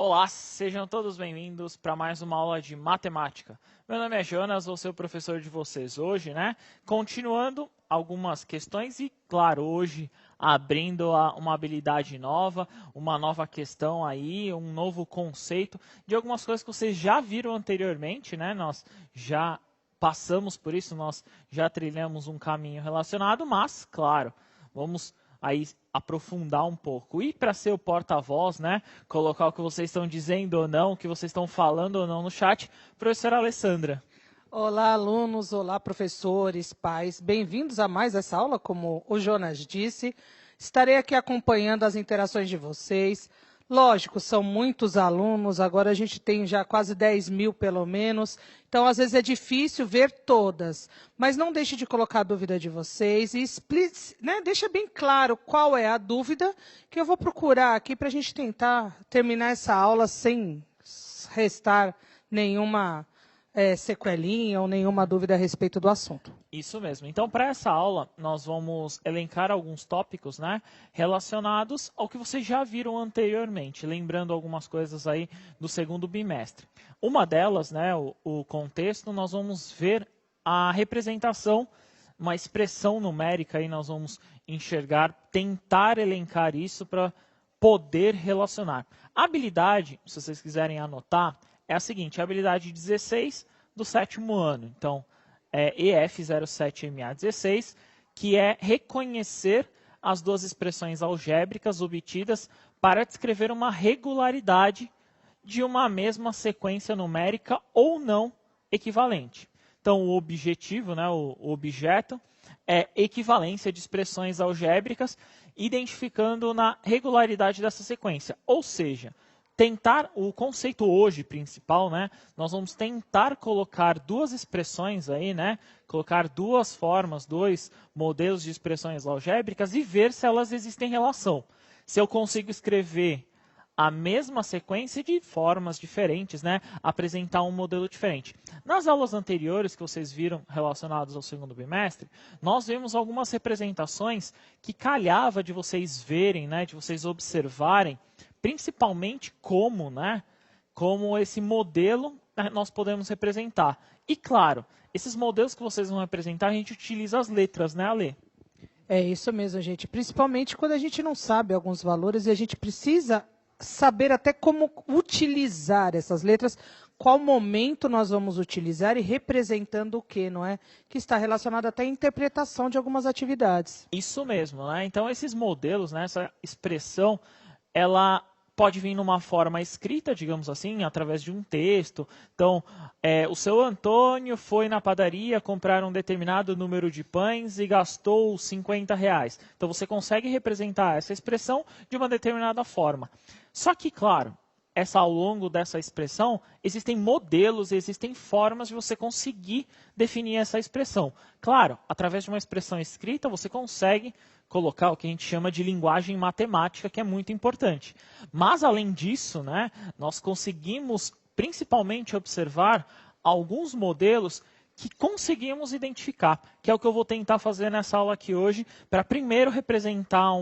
Olá, sejam todos bem-vindos para mais uma aula de matemática. Meu nome é Jonas, vou ser o professor de vocês hoje, né? Continuando algumas questões e, claro, hoje abrindo uma habilidade nova, uma nova questão aí, um novo conceito de algumas coisas que vocês já viram anteriormente, né? Nós já passamos por isso, nós já trilhamos um caminho relacionado, mas, claro, vamos aí aprofundar um pouco. E para ser o porta-voz, né, colocar o que vocês estão dizendo ou não, o que vocês estão falando ou não no chat, professora Alessandra. Olá, alunos, olá, professores, pais. Bem-vindos a mais essa aula, como o Jonas disse. Estarei aqui acompanhando as interações de vocês. Lógico, são muitos alunos, agora a gente tem já quase 10 mil pelo menos, então às vezes é difícil ver todas, mas não deixe de colocar a dúvida de vocês e deixa bem claro qual é a dúvida que eu vou procurar aqui para a gente tentar terminar essa aula sem restar nenhuma sequelinha ou nenhuma dúvida a respeito do assunto. Isso mesmo. Então, para essa aula, nós vamos elencar alguns tópicos, né, relacionados ao que vocês já viram anteriormente, lembrando algumas coisas aí do segundo bimestre. Uma delas, né, o contexto, nós vamos ver a representação, uma expressão numérica, aí nós vamos enxergar, tentar elencar isso para poder relacionar. A habilidade, se vocês quiserem anotar, é a seguinte, a habilidade 16 do sétimo ano. Então, é EF07MA16, que é reconhecer as duas expressões algébricas obtidas para descrever uma regularidade de uma mesma sequência numérica ou não equivalente. Então, o objetivo, né, o objeto, é equivalência de expressões algébricas, identificando na regularidade dessa sequência. Ou seja, tentar, o conceito hoje principal, né, nós vamos tentar colocar duas expressões aí, né, colocar duas formas, dois modelos de expressões algébricas e ver se elas existem em relação. Se eu consigo escrever a mesma sequência de formas diferentes, né, apresentar um modelo diferente. Nas aulas anteriores que vocês viram relacionadas ao segundo bimestre, nós vimos algumas representações que calhava de vocês verem, né, de vocês observarem, principalmente como esse modelo nós podemos representar. E claro, esses modelos que vocês vão representar, a gente utiliza as letras, né, Ale? É isso mesmo, gente. Principalmente quando a gente não sabe alguns valores e a gente precisa saber até como utilizar essas letras, qual momento nós vamos utilizar e representando o que, não é? Que está relacionado até à interpretação de algumas atividades. Isso mesmo, né? Então esses modelos, né, essa expressão, ela pode vir numa forma escrita, digamos assim, através de um texto. Então, o seu Antônio foi na padaria comprar um determinado número de pães e gastou R$50. Então, você consegue representar essa expressão de uma determinada forma. Só que, claro, ao longo dessa expressão, existem modelos, existem formas de você conseguir definir essa expressão. Claro, através de uma expressão escrita, você consegue colocar o que a gente chama de linguagem matemática, que é muito importante. Mas, além disso, né, nós conseguimos principalmente observar alguns modelos que conseguimos identificar, que é o que eu vou tentar fazer nessa aula aqui hoje, para primeiro representar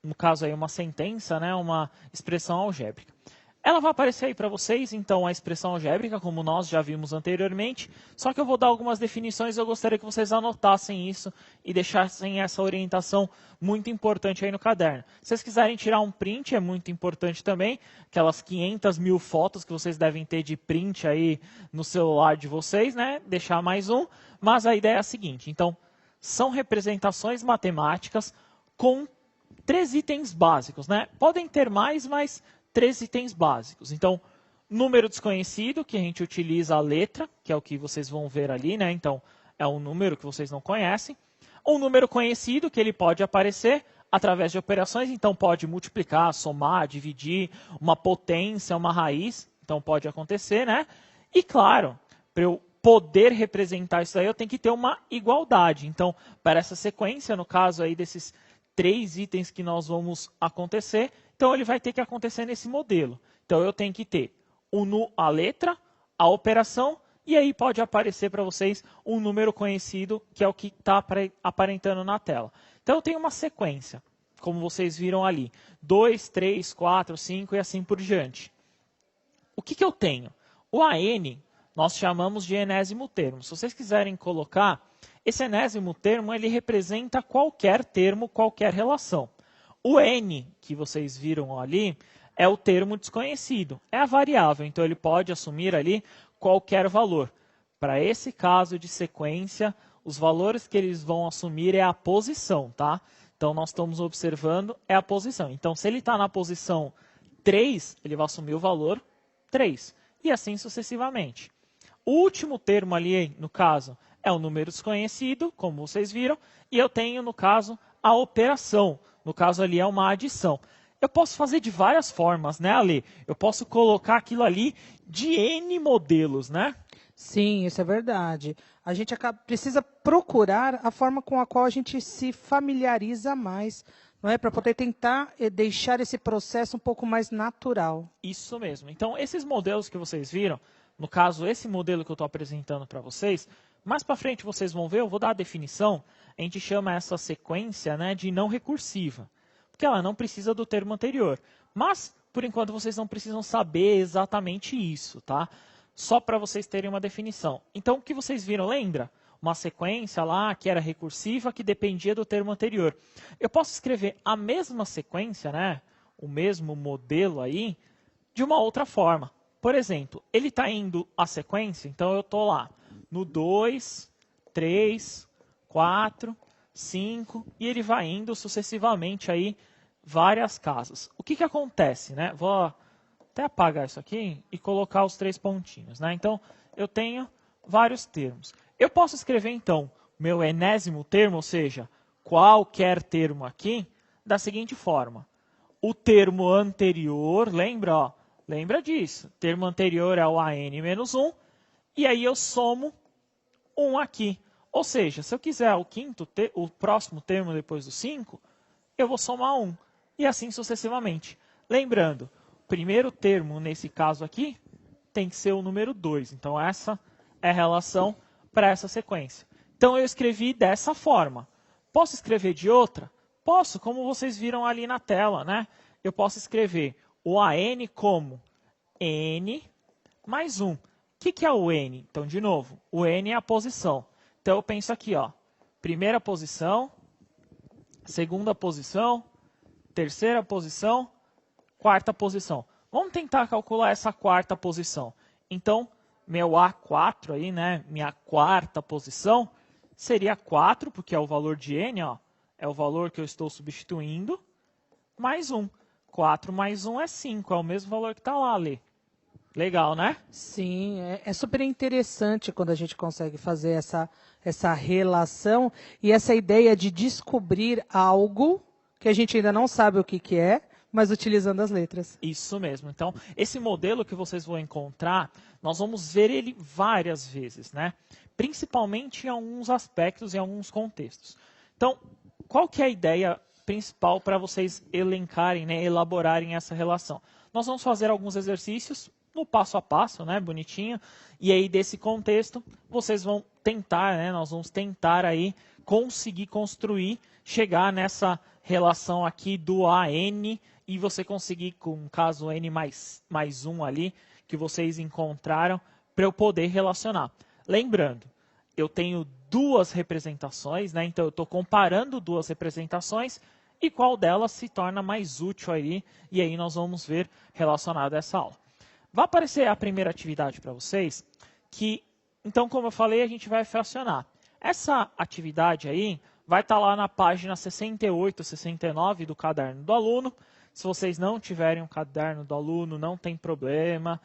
no caso aí, uma sentença, né, uma expressão algébrica. Ela vai aparecer aí para vocês, então, a expressão algébrica, como nós já vimos anteriormente, só que eu vou dar algumas definições e eu gostaria que vocês anotassem isso e deixassem essa orientação muito importante aí no caderno. Se vocês quiserem tirar um print, é muito importante também, aquelas 500 mil fotos que vocês devem ter de print aí no celular de vocês, né? Deixar mais um, mas a ideia é a seguinte, então, são representações matemáticas com 3 itens básicos, né? Podem ter mais, mas 3 itens básicos. Então, número desconhecido, que a gente utiliza a letra, que é o que vocês vão ver ali, né? Então, é um número que vocês não conhecem. Um número conhecido, que ele pode aparecer através de operações, então pode multiplicar, somar, dividir, uma potência, uma raiz, então pode acontecer, né? E claro, para eu poder representar isso aí, eu tenho que ter uma igualdade. Então, para essa sequência, no caso aí desses 3 itens que nós vamos acontecer, então ele vai ter que acontecer nesse modelo. Então eu tenho que ter a letra, a operação, e aí pode aparecer para vocês um número conhecido, que é o que está aparentando na tela. Então eu tenho uma sequência, como vocês viram ali. 2, 3, 4, 5 e assim por diante. o que eu tenho? O AN nós chamamos de enésimo termo. Se vocês quiserem colocar, esse enésimo termo ele representa qualquer termo, qualquer relação. O N, que vocês viram ali, é o termo desconhecido, é a variável, então ele pode assumir ali qualquer valor. Para esse caso de sequência, os valores que eles vão assumir é a posição, tá? Então nós estamos observando é a posição. Então se ele está na posição 3, ele vai assumir o valor 3, e assim sucessivamente. O último termo ali, no caso, é o número desconhecido, como vocês viram, e eu tenho, no caso, a operação. No caso ali é uma adição. Eu posso fazer de várias formas, né, Ale? Eu posso colocar aquilo ali de N modelos, né? Sim, isso é verdade. A gente precisa procurar a forma com a qual a gente se familiariza mais, não é? Para poder tentar deixar esse processo um pouco mais natural. Isso mesmo. Então, esses modelos que vocês viram, no caso, esse modelo que eu estou apresentando para vocês, mais para frente vocês vão ver, eu vou dar a definição, a gente chama essa sequência, né, de não recursiva, porque ela não precisa do termo anterior. Mas, por enquanto, vocês não precisam saber exatamente isso, tá? Só para vocês terem uma definição. Então, o que vocês viram, lembra? Uma sequência lá que era recursiva, que dependia do termo anterior. Eu posso escrever a mesma sequência, né, o mesmo modelo aí, de uma outra forma. Por exemplo, ele está indo a sequência, então eu estou lá no 2, 3, 4, 5, e ele vai indo sucessivamente aí várias casas. O que acontece, né? Vou até apagar isso aqui e colocar os 3 pontinhos, né? Então, eu tenho vários termos. Eu posso escrever, então, meu enésimo termo, ou seja, qualquer termo aqui, da seguinte forma. O termo anterior, lembra, ó? Lembra disso. O termo anterior é o AN menos 1, e aí eu somo 1 aqui. Ou seja, se eu quiser o próximo termo depois do 5, eu vou somar 1. E assim sucessivamente. Lembrando, o primeiro termo, nesse caso aqui, tem que ser o número 2. Então, essa é a relação para essa sequência. Então, eu escrevi dessa forma. Posso escrever de outra? Posso, como vocês viram ali na tela, né? Eu posso escrever o AN como N mais 1. O que é o N? Então, de novo, o N é a posição. Então, eu penso aqui, ó, primeira posição, segunda posição, terceira posição, quarta posição. Vamos tentar calcular essa quarta posição. Então, meu A4 aí, né, minha quarta posição, seria 4, porque é o valor de N, ó, é o valor que eu estou substituindo, mais 1. 4 mais 1 é 5, é o mesmo valor que está lá, Lê. Legal, né? Sim, é super interessante quando a gente consegue fazer essa relação e essa ideia de descobrir algo que a gente ainda não sabe o que é, mas utilizando as letras. Isso mesmo. Então, esse modelo que vocês vão encontrar, nós vamos ver ele várias vezes, né? Principalmente em alguns aspectos, em alguns contextos. Então, qual que é a ideia principal para vocês elencarem, né, elaborarem essa relação? Nós vamos fazer alguns exercícios no passo a passo, né, bonitinho, e aí desse contexto vocês vão tentar, né, nós vamos tentar aí conseguir construir, chegar nessa relação aqui do AN e você conseguir, com o caso N mais 1 ali, que vocês encontraram, para eu poder relacionar. Lembrando, eu tenho duas representações, né, então eu estou comparando duas representações e qual delas se torna mais útil aí, e aí nós vamos ver relacionado a essa aula. Vai aparecer a primeira atividade para vocês, que, então, como eu falei, a gente vai fracionar. Essa atividade aí vai estar lá na página 68, 69 do caderno do aluno. Se vocês não tiverem um caderno do aluno, não tem problema.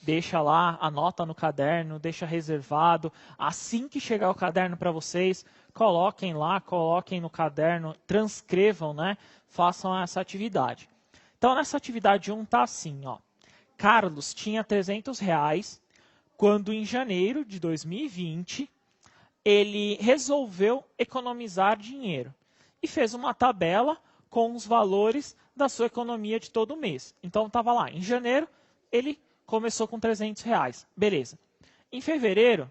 Deixa lá, anota no caderno, deixa reservado. Assim que chegar o caderno para vocês, coloquem lá, coloquem no caderno, transcrevam, né? Façam essa atividade. Então, nessa atividade 1 está assim, ó. Carlos tinha R$300 quando, em janeiro de 2020, ele resolveu economizar dinheiro e fez uma tabela com os valores da sua economia de todo mês. Então, estava lá, em janeiro, ele começou com R$300. Beleza. Em fevereiro,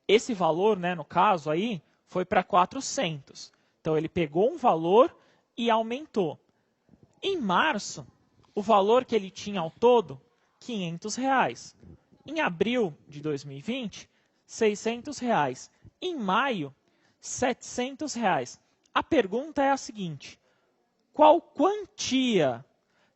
esse valor, né, no caso aí, foi para 400. Então, ele pegou um valor e aumentou. Em março, o valor que ele tinha ao todo, R$ 500. Em abril de 2020, R$ 600. Em maio, R$ 700. A pergunta é a seguinte: qual quantia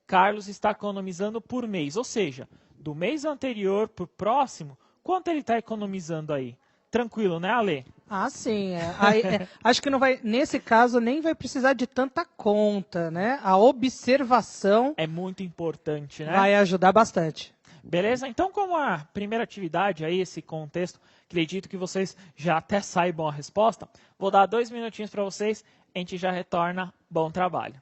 Carlos está economizando por mês? Ou seja, do mês anterior para o próximo, quanto ele está economizando aí? Tranquilo, né, Ale? Ah, sim. Acho que não vai, nesse caso, nem vai precisar de tanta conta, né? A observação É muito importante, né? vai ajudar bastante. Beleza? Então, como a primeira atividade aí, esse contexto, acredito que vocês já até saibam a resposta, vou dar 2 minutinhos para vocês, a gente já retorna. Bom trabalho.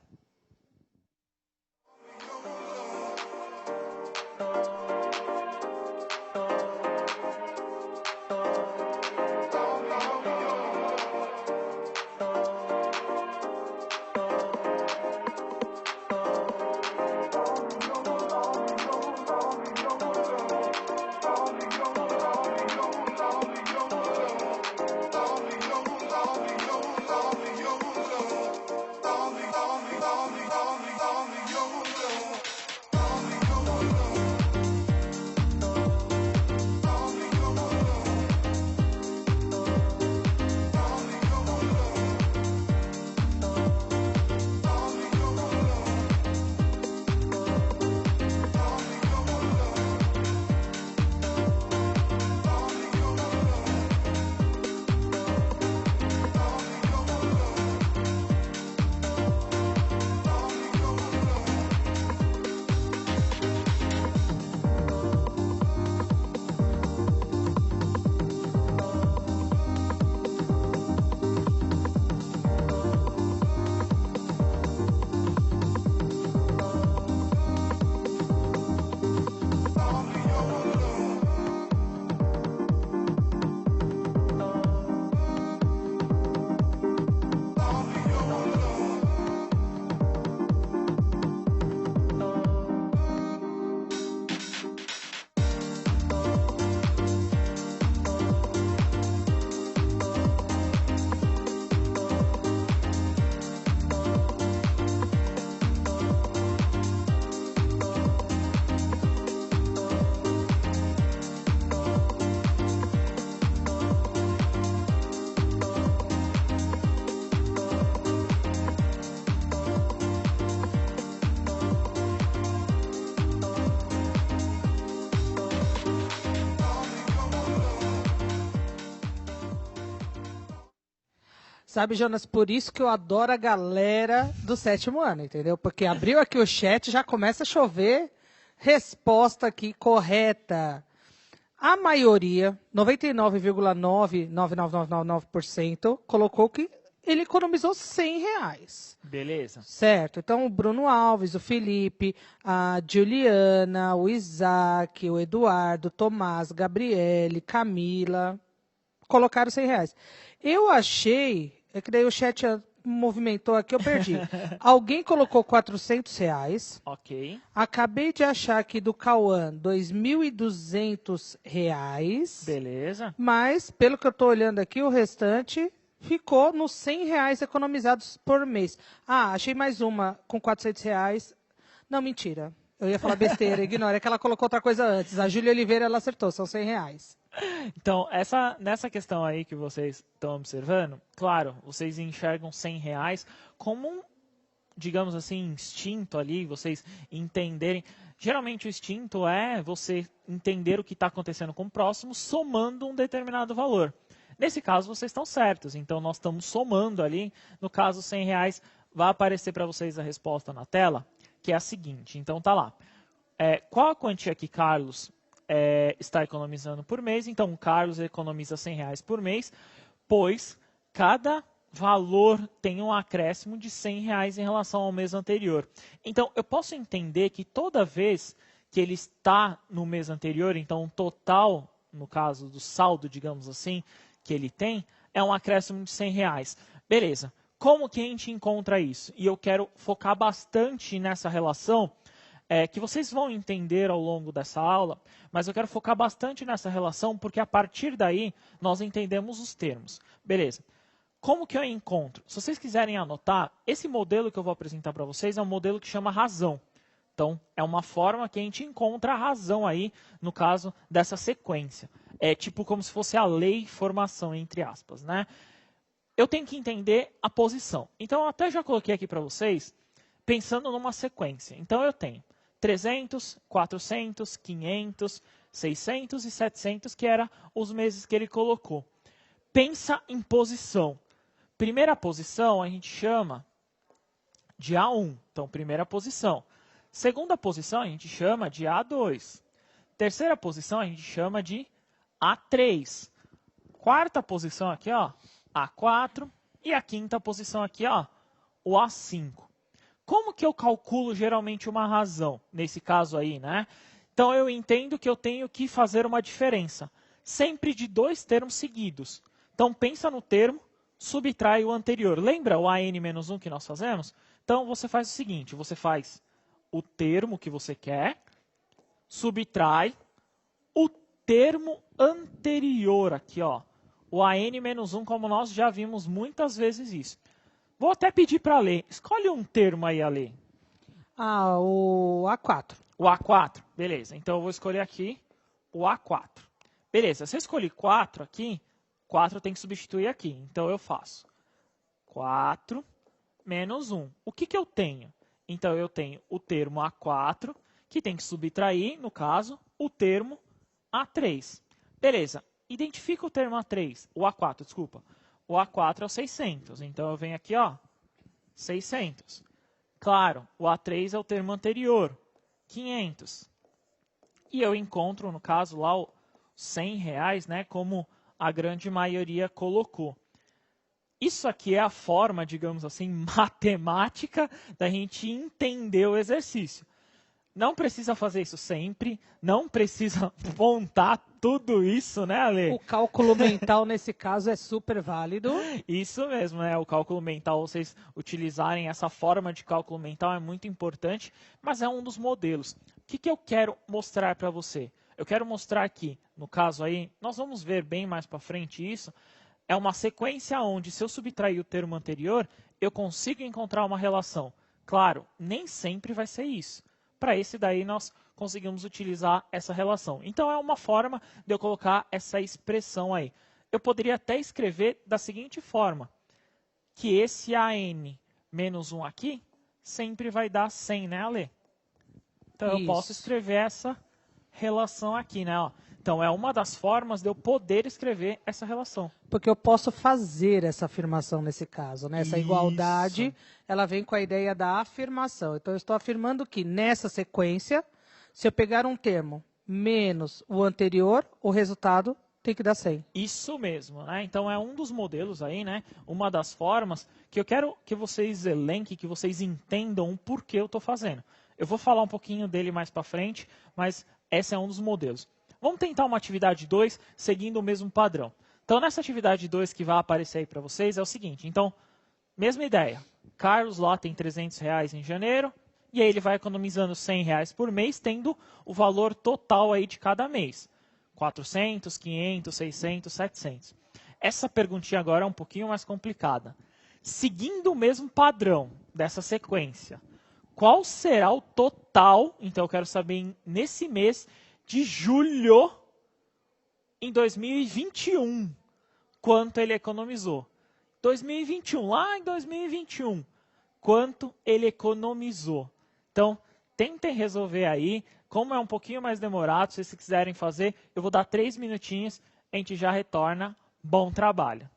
Sabe, Jonas, por isso que eu adoro a galera do 7º ano, entendeu? Porque abriu aqui o chat, já começa a chover resposta aqui correta. A maioria, 99,99999%, colocou que ele economizou R$ 100. Beleza. Certo. Então, o Bruno Alves, o Felipe, a Juliana, o Isaac, o Eduardo, Tomás, Gabriele, Camila, colocaram R$ 100. Eu achei, é que daí o chat movimentou aqui, eu perdi. Alguém colocou R$ 400. Ok. Acabei de achar aqui do Cauã, R$ 2.200. Beleza. Mas, pelo que eu estou olhando aqui, o restante ficou nos R$ 100 economizados por mês. Ah, achei mais uma com R$ 400. Não, mentira. Eu ia falar besteira, ignora. É que ela colocou outra coisa antes. A Júlia Oliveira, ela acertou, são R$ 100. Então, nessa questão aí que vocês estão observando, claro, vocês enxergam R$ 100 como um, digamos assim, instinto ali, vocês entenderem. Geralmente o instinto é você entender o que está acontecendo com o próximo, somando um determinado valor. Nesse caso, vocês estão certos, então nós estamos somando ali. No caso, R$ 100, vai aparecer para vocês a resposta na tela, que é a seguinte. Então, tá lá. Qual a quantia que Carlos está economizando por mês? Então, o Carlos economiza R$ 100 por mês, pois cada valor tem um acréscimo de R$ 100 em relação ao mês anterior. Então, eu posso entender que toda vez que ele está no mês anterior, então o total, no caso do saldo, digamos assim, que ele tem, é um acréscimo de R$ 100. Beleza. Como que a gente encontra isso? E eu quero focar bastante nessa relação, que vocês vão entender ao longo dessa aula, mas eu quero focar bastante nessa relação, porque a partir daí nós entendemos os termos. Beleza. Como que eu encontro? Se vocês quiserem anotar, esse modelo que eu vou apresentar para vocês é um modelo que chama razão. Então, é uma forma que a gente encontra a razão aí, no caso dessa sequência. É tipo como se fosse a lei formação, entre aspas, né? Eu tenho que entender a posição. Então, eu até já coloquei aqui para vocês, pensando numa sequência. Então, eu tenho 300, 400, 500, 600 e 700, que eram os meses que ele colocou. Pensa em posição. Primeira posição a gente chama de A1. Então, primeira posição. Segunda posição a gente chama de A2. Terceira posição a gente chama de A3. Quarta posição aqui, ó, A4. E a quinta posição aqui, ó, o A5. Como que eu calculo geralmente uma razão? Nesse caso aí, né? Então, eu entendo que eu tenho que fazer uma diferença. Sempre de dois termos seguidos. Então, pensa no termo, subtrai o anterior. Lembra o AN-1 que nós fazemos? Então, você faz o seguinte, você faz o termo que você quer, subtrai o termo anterior aqui, ó. O AN-1, como nós já vimos muitas vezes isso. Vou até pedir para ler. Escolhe um termo aí a ler. Ah, o A4. O A4, beleza. Então, eu vou escolher aqui o A4. Beleza, se eu escolhi 4 aqui, 4 tem que substituir aqui. Então, eu faço 4 menos 1. O que, que eu tenho? Então, eu tenho o termo A4, que tem que subtrair, no caso, o termo A3. Beleza, identifica o termo A3, o A4, desculpa. O A4 é o 600, então eu venho aqui, ó, 600. Claro, o A3 é o termo anterior, 500. E eu encontro, no caso, lá, o R$100, né, como a grande maioria colocou. Isso aqui é a forma, digamos assim, matemática da gente entender o exercício. Não precisa fazer isso sempre, não precisa montar tudo isso, né, Ale? O cálculo mental, nesse caso, é super válido. Isso mesmo, né? O cálculo mental, vocês utilizarem essa forma de cálculo mental é muito importante, mas é um dos modelos. O que, que eu quero mostrar para você? Eu quero mostrar aqui, no caso aí, nós vamos ver bem mais para frente isso, é uma sequência onde, se eu subtrair o termo anterior, eu consigo encontrar uma relação. Claro, nem sempre vai ser isso. Para esse daí, nós conseguimos utilizar essa relação. Então, é uma forma de eu colocar essa expressão aí. Eu poderia até escrever da seguinte forma, que esse AN menos 1 aqui sempre vai dar 100, né, Ale? Então, Isso. eu posso escrever essa relação aqui, né? Ó. Então, é uma das formas de eu poder escrever essa relação. Porque eu posso fazer essa afirmação nesse caso, né? Essa igualdade, ela vem com a ideia da afirmação. Então, eu estou afirmando que nessa sequência, se eu pegar um termo menos o anterior, o resultado tem que dar 100. Isso mesmo, né? Então, é um dos modelos aí, né? Uma das formas que eu quero que vocês elenquem, que vocês entendam o porquê eu estou fazendo. Eu vou falar um pouquinho dele mais para frente, mas esse é um dos modelos. Vamos tentar uma atividade 2 seguindo o mesmo padrão. Então, nessa atividade 2 que vai aparecer aí para vocês é o seguinte. Então, mesma ideia. Carlos lá tem R$300 em janeiro e aí ele vai economizando R$100 por mês, tendo o valor total aí de cada mês. 400, 500, 600, 700. Essa perguntinha agora é um pouquinho mais complicada. Seguindo o mesmo padrão dessa sequência, qual será o total, então eu quero saber nesse mês de julho em 2021, quanto ele economizou. 2021, lá em 2021, quanto ele economizou. Então, tentem resolver aí. Como é um pouquinho mais demorado, se vocês quiserem fazer, eu vou dar 3 minutinhos, a gente já retorna. Bom trabalho!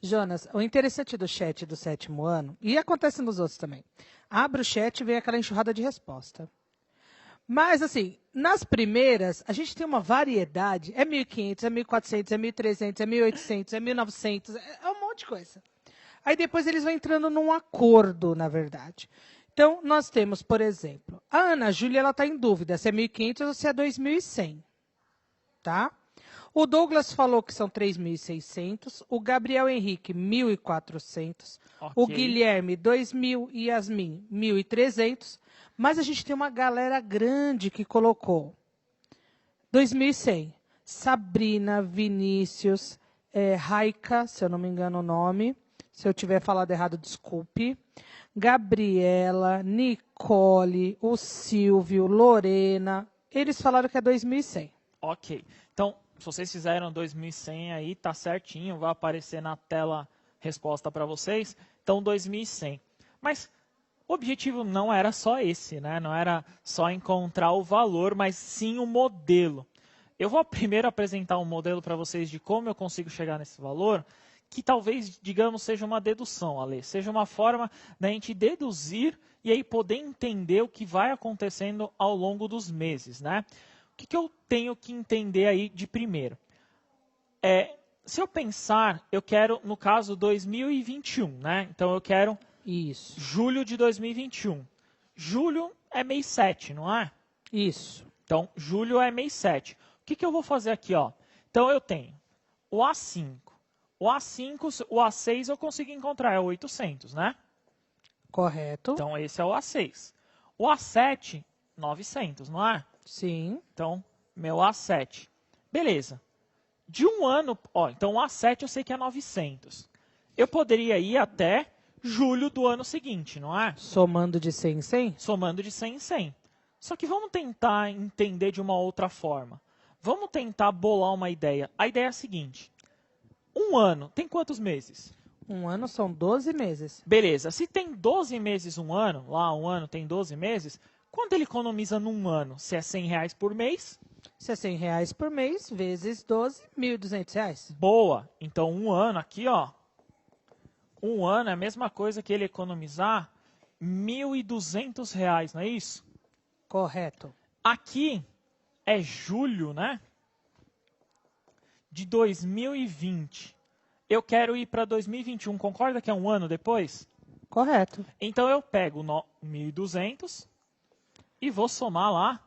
Jonas, o interessante do chat do 7º ano, e acontece nos outros também, abre o chat e vem aquela enxurrada de resposta. Mas, assim, nas primeiras, a gente tem uma variedade, é 1.500, é 1.400, é 1.300, é 1.800, é 1.900, é um monte de coisa. Aí depois eles vão entrando num acordo, na verdade. Então, nós temos, por exemplo, a Ana Júlia, ela está em dúvida se é 1.500 ou se é 2.100, tá? O Douglas falou que são 3.600, o Gabriel Henrique, 1.400, o Guilherme, 2.000 e Yasmin, 1.300, mas a gente tem uma galera grande que colocou 2.100. Sabrina, Vinícius, Raika, se eu não me engano o nome, se eu tiver falado errado, desculpe. Gabriela, Nicole, o Silvio, Lorena, eles falaram que é 2.100. Ok, então, se vocês fizeram 2.100 aí, tá certinho, vai aparecer na tela resposta para vocês. Então, 2.100. Mas o objetivo não era só esse, né? Não era só encontrar o valor, mas sim o modelo. Eu vou primeiro apresentar um modelo para vocês de como eu consigo chegar nesse valor, que talvez, digamos, seja uma dedução, Ale. Seja uma forma da gente deduzir e aí poder entender o que vai acontecendo ao longo dos meses, né? O que eu tenho que entender aí de primeiro? Se eu pensar, eu quero, no caso, 2021, né? Então, eu quero Isso. julho de 2021. Julho é mês 7, não é? Isso. Então, julho é mês 7. O que eu vou fazer aqui, ó? Então, eu tenho o A5. O A5, o A6 eu consigo encontrar, é 800, né? Correto. Então, esse é o A6. O A7, 900, não é? Sim. Então, meu A7. Beleza. De um ano, ó, então o A7 eu sei que é 900. Eu poderia ir até julho do ano seguinte, não é? Somando de 100 em 100? Somando de 100 em 100. Só que vamos tentar entender de uma outra forma. Vamos tentar bolar uma ideia. A ideia é a seguinte. Um ano, tem quantos meses? Um ano são 12 meses. Beleza. Se tem 12 meses um ano, lá um ano tem 12 meses, quanto ele economiza num ano? Se é R$100 por mês? Se é R$100 por mês, vezes 12, R$1.200. Boa. Então, um ano aqui, ó. Um ano é a mesma coisa que ele economizar R$1.200, não é isso? Correto. Aqui é julho, né? De 2020. Eu quero ir para 2021. Concorda que é um ano depois? Correto. Então, eu pego 1.200 e vou somar lá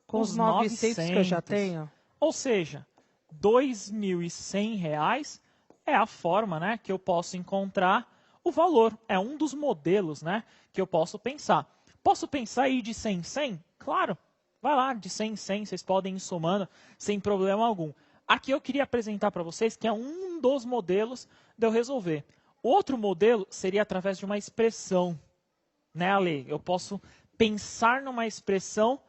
com os 900 que eu já tenho. Ou seja, R$2.100 é a forma, né, que eu posso encontrar o valor. É um dos modelos, né, que eu posso pensar. Posso pensar aí de 100 em 100? Claro. Vai lá, de 100 em 100, vocês podem ir somando sem problema algum. Aqui eu queria apresentar para vocês que é um dos modelos de eu resolver. Outro modelo seria através de uma expressão, né, Ale? Eu posso pensar numa expressão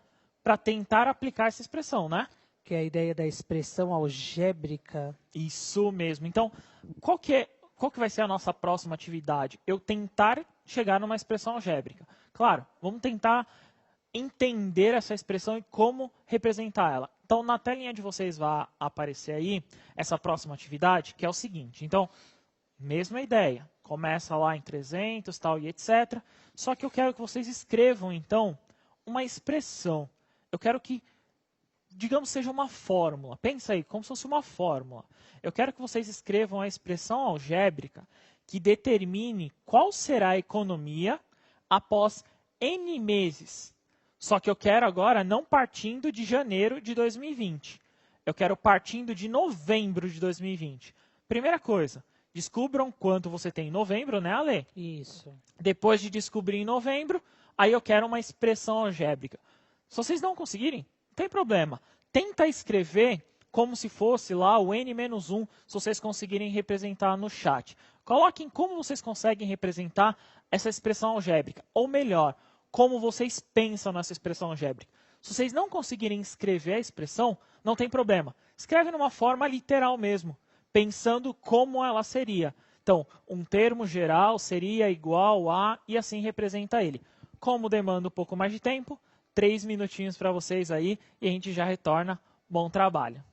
para tentar aplicar essa expressão, né? Que é a ideia da expressão algébrica. Isso mesmo. Então, qual que vai ser a nossa próxima atividade? Eu tentar chegar numa expressão algébrica. Claro, vamos tentar entender essa expressão e como representar ela. Então, na telinha de vocês vai aparecer aí essa próxima atividade, que é o seguinte. Então, mesma ideia. Começa lá em 300, tal e etc. Só que eu quero que vocês escrevam, então, uma expressão. Eu quero que, digamos, seja uma fórmula. Pensa aí, como se fosse uma fórmula. Eu quero que vocês escrevam a expressão algébrica que determine qual será a economia após N meses. Só que eu quero agora não partindo de janeiro de 2020. Eu quero partindo de novembro de 2020. Primeira coisa, descubram quanto você tem em novembro, né, Ale? Isso. Depois de descobrir em novembro, aí eu quero uma expressão algébrica. Se vocês não conseguirem, não tem problema. Tenta escrever como se fosse lá o N-1, se vocês conseguirem representar no chat. Coloquem como vocês conseguem representar essa expressão algébrica. Ou melhor, como vocês pensam nessa expressão algébrica. Se vocês não conseguirem escrever a expressão, não tem problema. Escreve numa forma literal mesmo, pensando como ela seria. Então, um termo geral seria igual a, e assim representa ele. Como demanda um pouco mais de tempo, 3 minutinhos para vocês aí e a gente já retorna. Bom trabalho.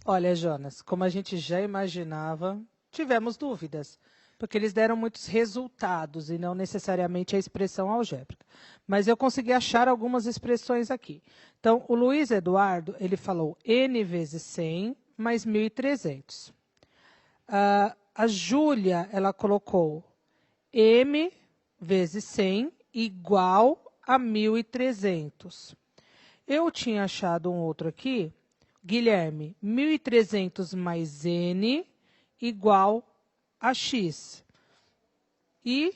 Olha, Jonas, como a gente já imaginava, tivemos dúvidas, porque eles deram muitos resultados e não necessariamente a expressão algébrica. Mas eu consegui achar algumas expressões aqui. Então, o Luiz Eduardo, ele falou n vezes 100 mais 1.300. A Júlia, ela colocou m vezes 100 igual a 1.300. Eu tinha achado um outro aqui, Guilherme, 1.300 mais n igual a x. E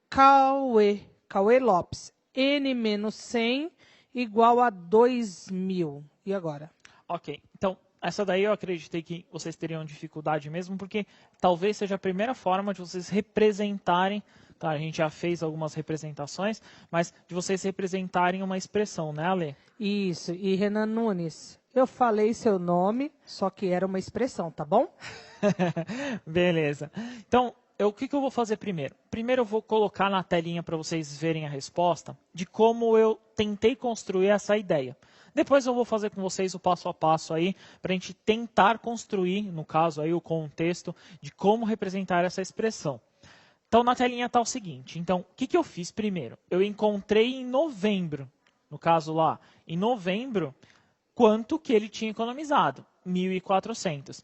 Cauê Lopes, n menos 100 igual a 2.000. E agora? Ok, então essa daí eu acreditei que vocês teriam dificuldade mesmo, porque talvez seja a primeira forma de vocês representarem, tá, a gente já fez algumas representações, mas de vocês representarem uma expressão, né, Ale? Isso, e Renan Nunes, eu falei seu nome, só que era uma expressão, tá bom? Beleza. Então, o que eu vou fazer primeiro? Primeiro eu vou colocar na telinha para vocês verem a resposta de como eu tentei construir essa ideia. Depois eu vou fazer com vocês o passo a passo aí, para a gente tentar construir, no caso aí, o contexto de como representar essa expressão. Então, na telinha está o seguinte. Então, o que eu fiz primeiro? Eu encontrei em novembro, no caso lá, em novembro, quanto que ele tinha economizado, 1.400.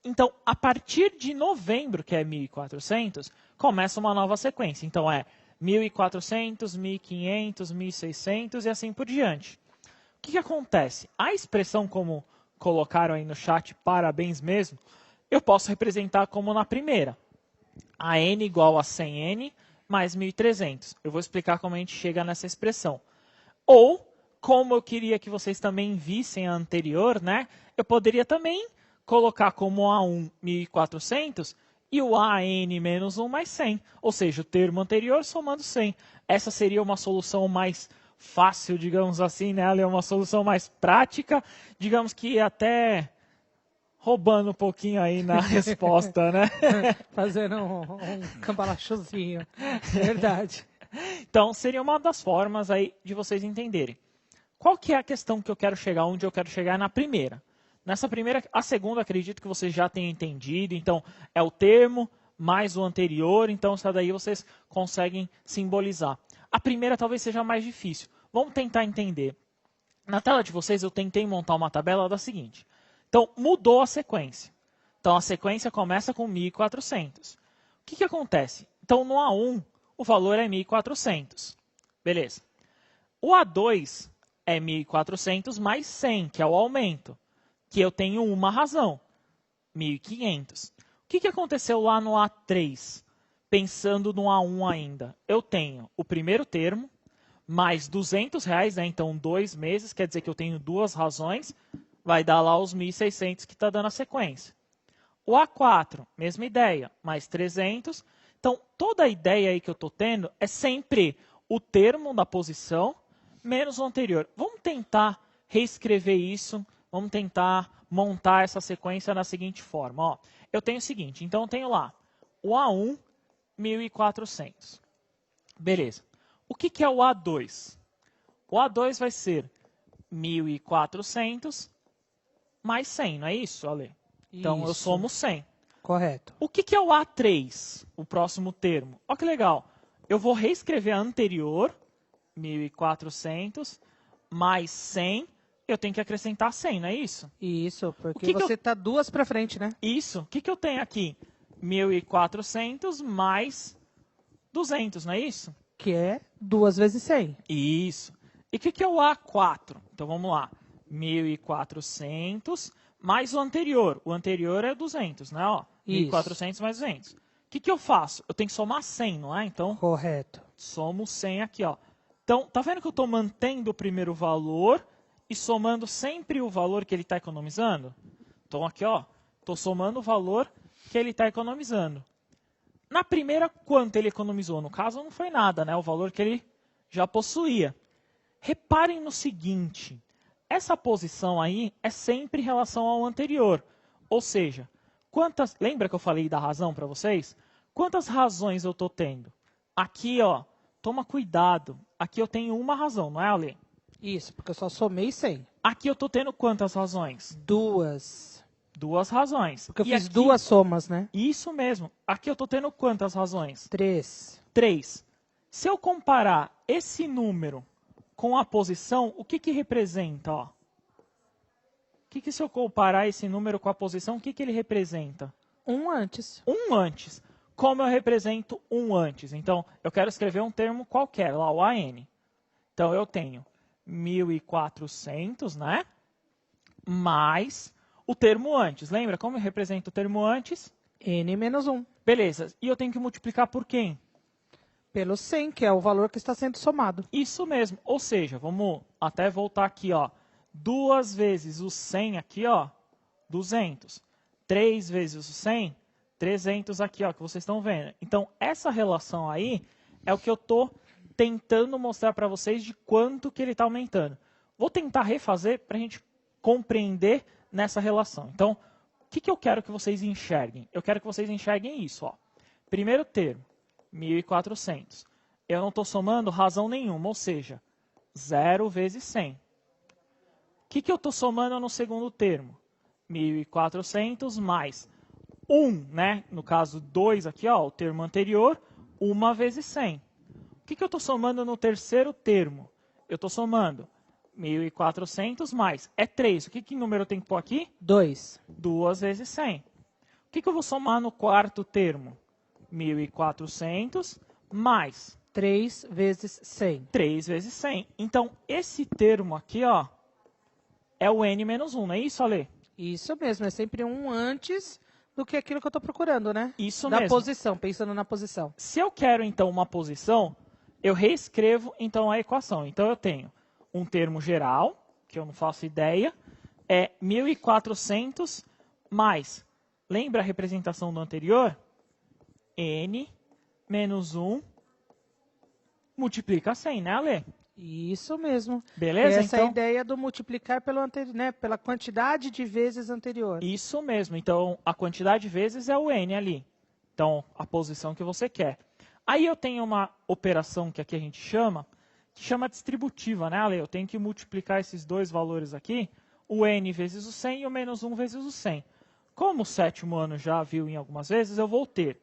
Então, a partir de novembro, que é 1.400, começa uma nova sequência. Então, é 1.400, 1.500, 1.600 e assim por diante. O que acontece? A expressão, como colocaram aí no chat, parabéns mesmo, eu posso representar como na primeira. A n igual a 100n mais 1.300. Eu vou explicar como a gente chega nessa expressão. Ou, como eu queria que vocês também vissem a anterior, né, eu poderia também colocar como A1 1.400 e o AN menos 1 mais 100. Ou seja, o termo anterior somando 100. Essa seria uma solução mais fácil, digamos assim, né? Ela é uma solução mais prática, digamos que até roubando um pouquinho aí na resposta, né? Fazendo um cambalachozinho. Verdade. Então, seria uma das formas aí de vocês entenderem. Qual que é a questão que eu quero chegar, onde eu quero chegar na primeira? Nessa primeira, a segunda, acredito que vocês já tenham entendido. Então, é o termo mais o anterior. Então, essa daí vocês conseguem simbolizar. A primeira talvez seja mais difícil. Vamos tentar entender. Na tela de vocês, eu tentei montar uma tabela da seguinte. Então, mudou a sequência. Então, a sequência começa com 1.400. O que acontece? Então, no A1, o valor é 1.400. Beleza. O A2 é 1.400 mais 100, que é o aumento. Que eu tenho uma razão, 1.500. O que aconteceu lá no A3? Pensando no A1 ainda. Eu tenho o primeiro termo, mais R$200, né? Então 2 meses, quer dizer que eu tenho duas razões, vai dar lá os 1.600 que está dando a sequência. O A4, mesma ideia, mais 300. Então, toda a ideia aí que eu estou tendo é sempre o termo da posição menos o anterior. Vamos tentar reescrever isso. Vamos tentar montar essa sequência na seguinte forma. Ó, eu tenho o seguinte, então eu tenho lá o A1, 1.400. Beleza. O que é o A2? O A2 vai ser 1.400 mais 100, não é isso, Ale? Então eu somo 100. Correto. O que é o A3, o próximo termo? Olha que legal. Eu vou reescrever a anterior, 1.400 mais 100. Eu tenho que acrescentar 100, não é isso? Isso, porque você está duas para frente, né? Isso. O que eu tenho aqui? 1.400 mais 200, não é isso? Que é 2 vezes 100. Isso. E o que é o A4? Então vamos lá. 1.400 mais o anterior. O anterior é 200, né? Ó, 1.400 mais 200. O que eu faço? Eu tenho que somar 100, não é? Então, correto. Somo 100 aqui, ó. Então, tá vendo que eu estou mantendo o primeiro valor e somando sempre o valor que ele está economizando? Então, aqui, ó, estou somando o valor que ele está economizando. Na primeira, quanto ele economizou? No caso, não foi nada, né? O valor que ele já possuía. Reparem no seguinte, essa posição aí é sempre em relação ao anterior. Ou seja, lembra que eu falei da razão para vocês? Quantas razões eu estou tendo? Aqui, ó, toma cuidado. Aqui eu tenho uma razão, não é, Ale? Isso, porque eu só somei 100. Aqui eu estou tendo quantas razões? 2. Duas razões. Porque eu E fiz aqui, duas somas, né? Isso mesmo. Aqui eu estou tendo quantas razões? 3. 3. Se eu comparar esse número com a posição, o que, que representa? Ó? Se eu comparar esse número com a posição, o que, que ele representa? 1 antes. 1 antes. Como eu represento 1 antes? Então, eu quero escrever um termo qualquer, lá o AN. Então, eu tenho 1.400, né? Mais o termo antes. Lembra como eu represento o termo antes? N menos 1. Beleza. E eu tenho que multiplicar por quem? Pelo 100, que é o valor que está sendo somado. Isso mesmo. Ou seja, vamos até voltar aqui, ó. 2 vezes o 100 aqui, ó, 200. 3 vezes o 100, 300 aqui, ó, que vocês estão vendo. Então, essa relação aí é o que eu estou tentando mostrar para vocês de quanto que ele está aumentando. Vou tentar refazer para a gente compreender nessa relação. Então, o que, que eu quero que vocês enxerguem? Eu quero que vocês enxerguem isso, ó. Primeiro termo, 1.400. Eu não estou somando razão nenhuma, ou seja, 0 vezes 100. O que eu estou somando no segundo termo? 1.400 mais 1, né? No caso 2 aqui, ó, o termo anterior, 1 vezes 100. O que eu estou somando no terceiro termo? Eu estou somando 1.400 mais, é 3. O que número eu tenho que pôr aqui? 2. 2 vezes 100. O que eu vou somar no quarto termo? 1.400 mais 3 vezes 100. 3 vezes 100. Então, esse termo aqui, ó, é o n menos 1, não é isso, Ale? Isso mesmo, é sempre 1 antes do que aquilo que eu estou procurando, né? Isso da mesmo. posição, pensando na posição. Se eu quero, então, uma posição, eu reescrevo, então, a equação. Então, eu tenho um termo geral, que eu não faço ideia, é 1.400 mais, lembra a representação do anterior? N menos 1 multiplica 100, né, Ale? Isso mesmo. Beleza? Essa é a Então, ideia do multiplicar pelo né, pela quantidade de vezes anterior. isso mesmo. Então, a quantidade de vezes é o n ali. Então, a posição que você quer. Aí eu tenho uma operação que aqui a gente chama, que chama distributiva, né, Ale? Eu tenho que multiplicar esses dois valores aqui, o n vezes o 100 e o menos 1 vezes o 100. Como o sétimo ano já viu em algumas vezes, eu vou ter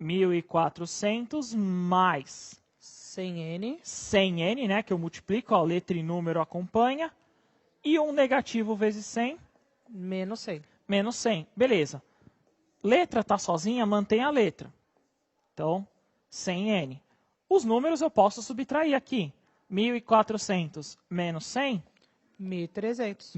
1.400 mais 100n. 100n, né, que eu multiplico, ó, letra e número acompanha, e um negativo vezes 100, Menos 100. menos 100. Beleza. Letra está sozinha, mantém a letra. Então, 100n. Os números eu posso subtrair aqui. 1.400 menos 100, 1.300.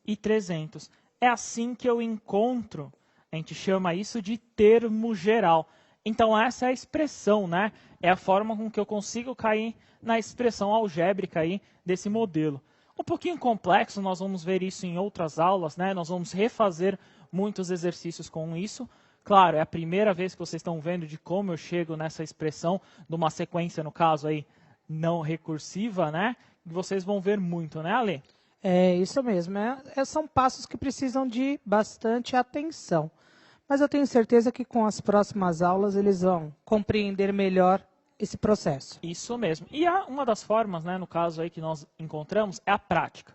1.300. É assim que eu encontro, a gente chama isso de termo geral. Então, essa é a expressão, né? É a forma com que eu consigo cair na expressão algébrica aí desse modelo. Um pouquinho complexo, nós vamos ver isso em outras aulas, né? Nós vamos refazer muitos exercícios com isso. Claro, é a primeira vez que vocês estão vendo de como eu chego nessa expressão, de uma sequência, no caso aí, não recursiva, né? E vocês vão ver muito, né, Ale? É isso mesmo. São passos que precisam de bastante atenção. Mas eu tenho certeza que com as próximas aulas eles vão compreender melhor esse processo. Isso mesmo. E uma das formas, né, no caso aí que nós encontramos, é a prática.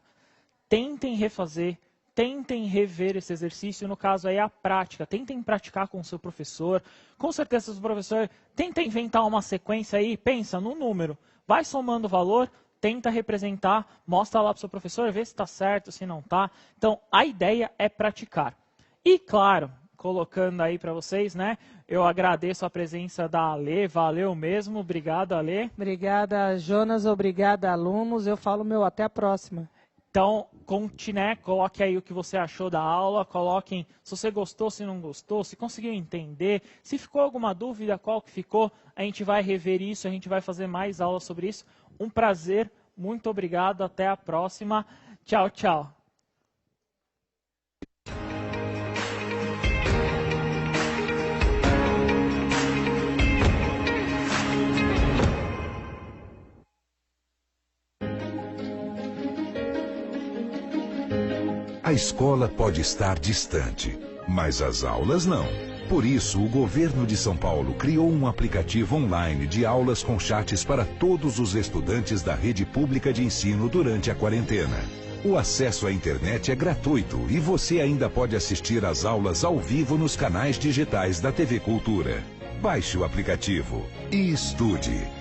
Tentem refazer, tentem rever esse exercício, no caso aí a prática. Tentem praticar com o seu professor. Com certeza o professor tenta inventar uma sequência aí, pensa no número, vai somando o valor, tenta representar, mostra lá para o seu professor, vê se está certo, se não está. Então, a ideia é praticar. E, claro, colocando aí para vocês, né? Eu agradeço a presença da Ale, valeu mesmo, obrigado, Ale. Obrigada, Jonas, obrigada, alunos. Eu falo meu até a próxima. Então, coloque aí o que você achou da aula, coloquem se você gostou, se não gostou, se conseguiu entender, se ficou alguma dúvida, qual que ficou, a gente vai rever isso, a gente vai fazer mais aulas sobre isso. Um prazer, muito obrigado, até a próxima. Tchau, tchau. A escola pode estar distante, mas as aulas não. Por isso, o governo de São Paulo criou um aplicativo online de aulas com chats para todos os estudantes da rede pública de ensino durante a quarentena. O acesso à internet é gratuito e você ainda pode assistir às aulas ao vivo nos canais digitais da TV Cultura. Baixe o aplicativo e estude.